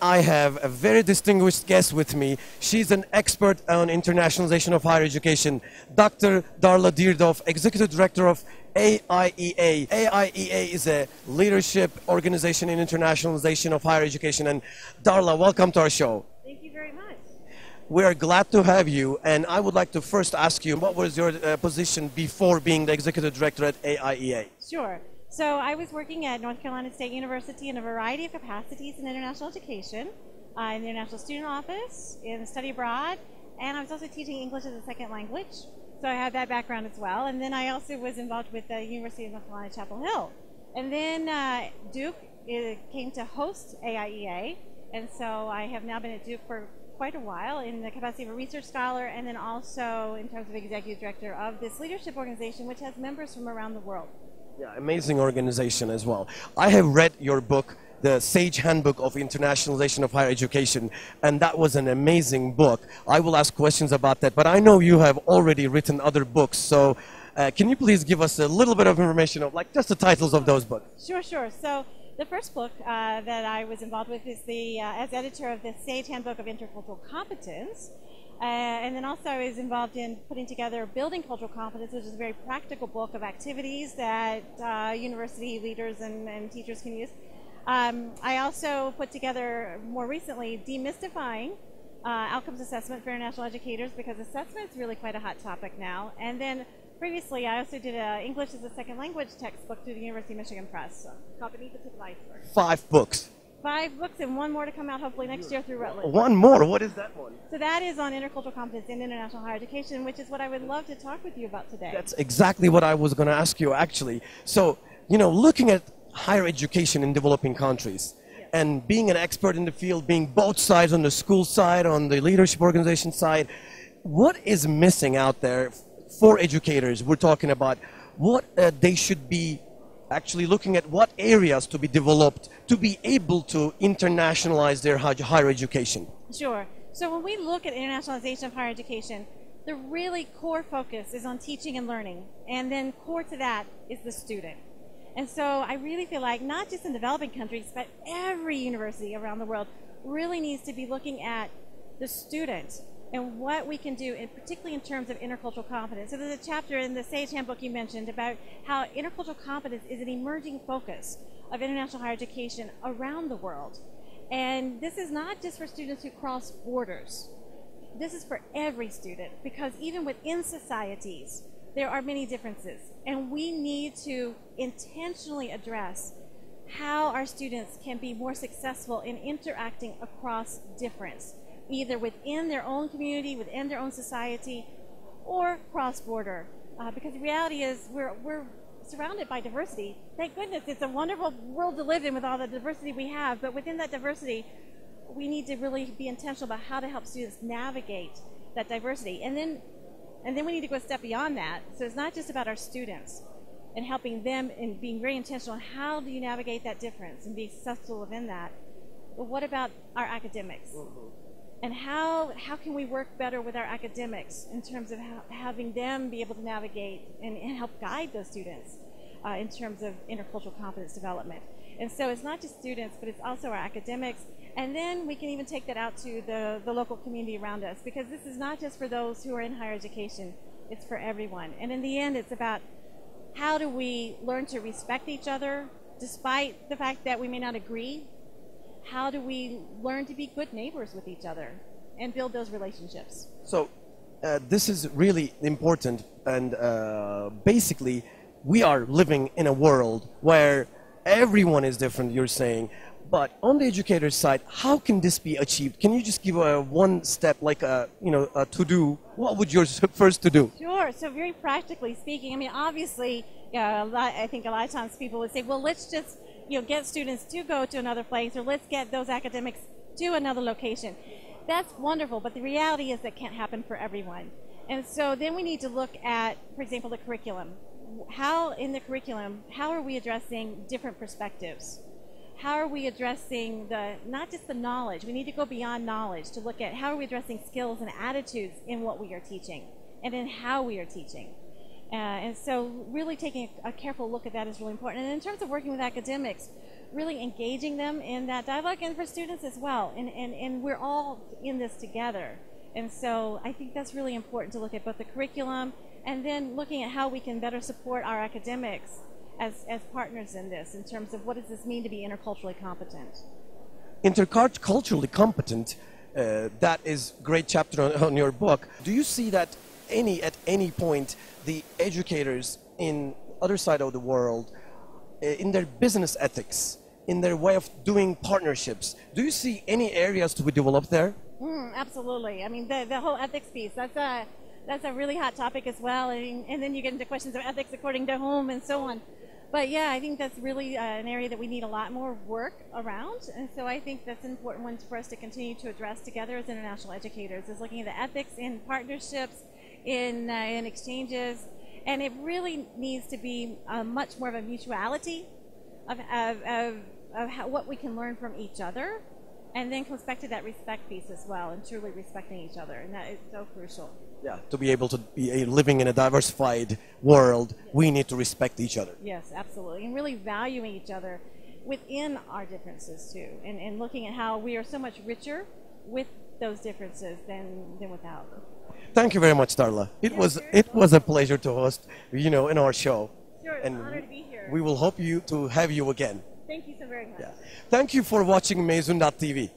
I have a very distinguished guest with me. She's an expert on internationalization of higher education, Dr. Darla Deardorff, Executive Director of AIEA. AIEA is a leadership organization in internationalization of higher education. And Darla, welcome to our show. Thank you very much. We are glad to have you, and I would like to first ask you, what was your position before being the Executive Director at AIEA? Sure. So I was working at North Carolina State University in a variety of capacities in international education, in the International Student Office, in study abroad, and I was also teaching English as a second language. So I have that background as well. And then I also was involved with the University of North Carolina, Chapel Hill. And then Duke came to host AIEA, and so I have now been at Duke for quite a while in the capacity of a research scholar, and then also in terms of executive director of this leadership organization, which has members from around the world. Yeah, amazing organization as well. I have read your book, The Sage Handbook of Internationalization of Higher Education, and that was an amazing book. I will ask questions about that, but I know you have already written other books, so can you please give us a little bit of information of like just the titles of those books? Sure. So the first book that I was involved with is as editor of the Sage Handbook of Intercultural Competence. And then also I was involved in putting together Building Cultural Competence, which is a very practical book of activities that university leaders and teachers can use. I also put together, more recently, Demystifying Outcomes Assessment for International Educators, because assessment is really quite a hot topic now. And then previously, I also did an English as a second language textbook through the University of Michigan Press, called Beneath the Tip of the Iceberg. 5 books. 5 books and 1 more to come out hopefully next year through Routledge. 1 more? What is that one? So that is on intercultural competence in international higher education, which is what I would love to talk with you about today. That's exactly what I was going to ask you, actually. So, you know, looking at higher education in developing countries, yes, and being an expert in the field, being both sides, on the school side, on the leadership organization side, what is missing out there for educators? We're talking about what they should be actually looking at, what areas to be developed to be able to internationalize their higher education. Sure. So when we look at internationalization of higher education, the really core focus is on teaching and learning, and then core to that is the student. And so I really feel like not just in developing countries, but every university around the world really needs to be looking at the student and what we can do, and particularly in terms of intercultural competence. So there's a chapter in the Sage Handbook you mentioned about how intercultural competence is an emerging focus of international higher education around the world. And this is not just for students who cross borders. This is for every student, because even within societies, there are many differences. And we need to intentionally address how our students can be more successful in interacting across difference, either within their own community, within their own society, or cross-border. Because the reality is we're surrounded by diversity. Thank goodness, it's a wonderful world to live in with all the diversity we have, but within that diversity, we need to really be intentional about how to help students navigate that diversity. And then we need to go a step beyond that. So it's not just about our students and helping them and being very intentional on how do you navigate that difference and be successful within that, but what about our academics? And how can we work better with our academics in terms of having them be able to navigate and help guide those students in terms of intercultural competence development. And so it's not just students, but it's also our academics. And then we can even take that out to the local community around us, because this is not just for those who are in higher education, it's for everyone. And in the end, it's about how do we learn to respect each other despite the fact that we may not agree. How do we learn to be good neighbors with each other and build those relationships? So this is really important, and basically we are living in a world where everyone is different, you're saying, but on the educator's side, how can this be achieved? Can you just give one step, like a to-do? What would yours first to do? Sure. So very practically speaking, I mean, obviously, I think a lot of times people would say, well, let's just get students to go to another place, or let's get those academics to another location. That's wonderful, but the reality is that can't happen for everyone. And so then we need to look at, for example, the curriculum. How in the curriculum, how are we addressing different perspectives? How are we addressing not just the knowledge, we need to go beyond knowledge to look at how are we addressing skills and attitudes in what we are teaching and in how we are teaching. And so really taking a careful look at that is really important. And in terms of working with academics, really engaging them in that dialogue, and for students as well. And we're all in this together. And so I think that's really important to look at both the curriculum and then looking at how we can better support our academics as partners in this, in terms of what does this mean to be interculturally competent. Interculturally competent, that is great chapter on your book. Do you see that at any point the educators in other side of the world, in their business ethics, in their way of doing partnerships, do you see any areas to be developed there? Absolutely. I mean, the whole ethics piece, that's a really hot topic as well. And then you get into questions of ethics according to whom and so on. But yeah, I think that's really an area that we need a lot more work around. And so I think that's an important one for us to continue to address together as international educators, is looking at the ethics in partnerships, in exchanges. And it really needs to be much more of a mutuality of what we can learn from each other. And then comes back to that respect piece as well, and truly respecting each other. And that is so crucial. Yeah, to be able to be living in a diversified world, we need to respect each other. Yes, absolutely. And really valuing each other within our differences too. And looking at how we are so much richer with those differences than without. Thank you very much, Darla. It was a pleasure to host, in our show. Sure, it's an honor to be here. We will hope to have you again. Thank you so very much. Yeah. Thank you for watching Mezun.tv.